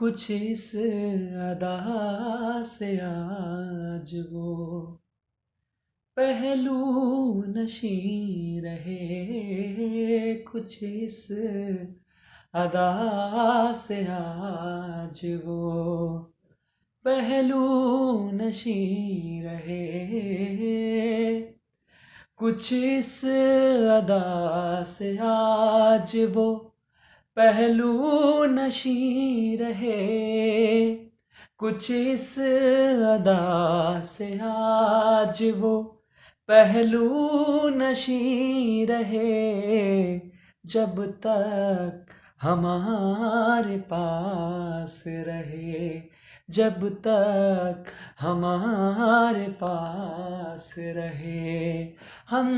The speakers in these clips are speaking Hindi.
कुछ इस अदा से आज वो पहलू नशी रहे। कुछ इस अदा से आज वो पहलू नशी रहे। कुछ इस अदा से आज वो पहलू नशी रहे। कुछ इस अदा से आज वो पहलू नशी रहे। जब तक हमारे पास रहे, जब तक हमारे पास रहे, हम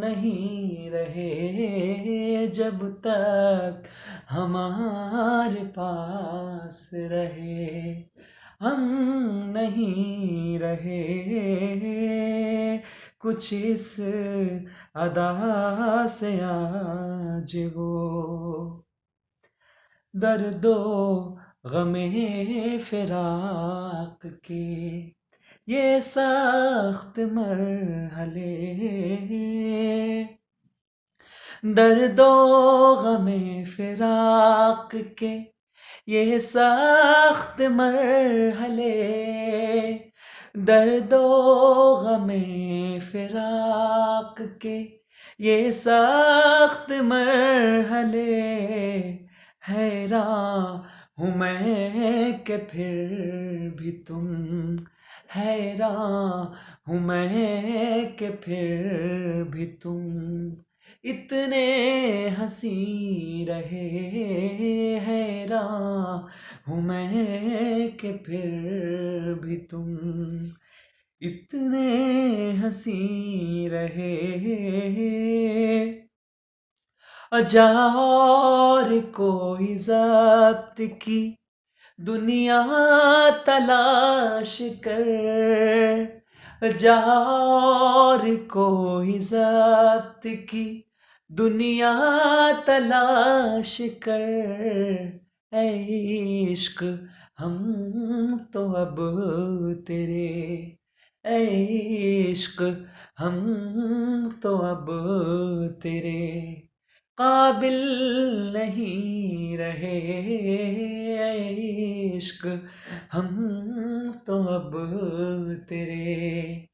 नहीं रहे। जब तक हमारे पास रहे, हम नहीं रहे। कुछ इस अदा से आज वो दर्दो गमे फिराक के ये सख्त मरहले, दर्दो गमे फिराक के ये सख्त मरहले, दर्दो गमे फिराक के ये सख्त मरहले। हैरान हूँ मैं कि फिर भी तुम, हैरान हूँ मैं कि फिर भी तुम इतने हंसी रहे। हैरान हूँ मैं कि फिर भी तुम इतने हंसी रहे। जा और कोई ज़ब्त की दुनिया तलाश कर, जा और कोई ज़ब्त की दुनिया तलाश कर। ऐ इश्क हम तो अब तेरे, ऐ इश्क हम तो अब तेरे काबिल नहीं रहे। ऐ इश्क हम तो अब तेरे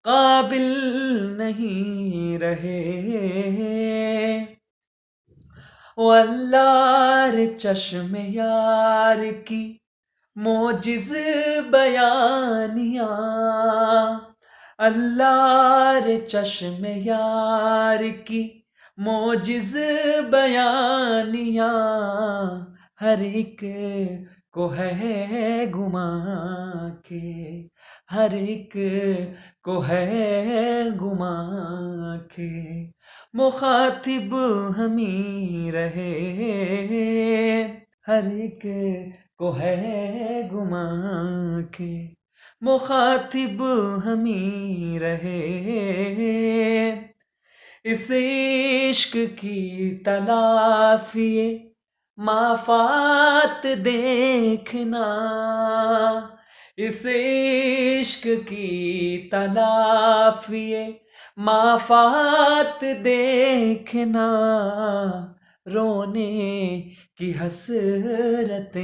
काबिल नहीं रहे। ओ अल्लाह रे चश्मे यार की मोजिज़ बयानियाँ, अल्लाह रे चश्मे यार की मोजिज़ बयानियाँ। हर एक को है गुमा के, हर एक को है गुमा के मुखातिब हम ही रहे। हर एक को है गुमा के मुखातिब हम ही रहे। इस इश्क की तलाफी माफात देखना, इस इश्क की तलाफी माफात देखना। रोने की हसरतें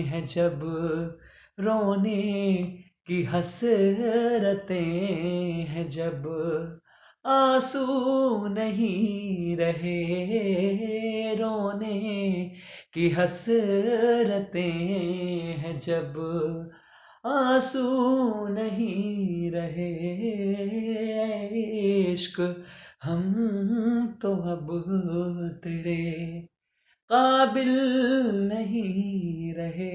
हैं जब, रोने की हसरतें हैं जब आंसू नहीं रहे। रोने की हसरतें हैं जब आंसू नहीं रहे। इश्क हम तो अब तेरे काबिल नहीं रहे।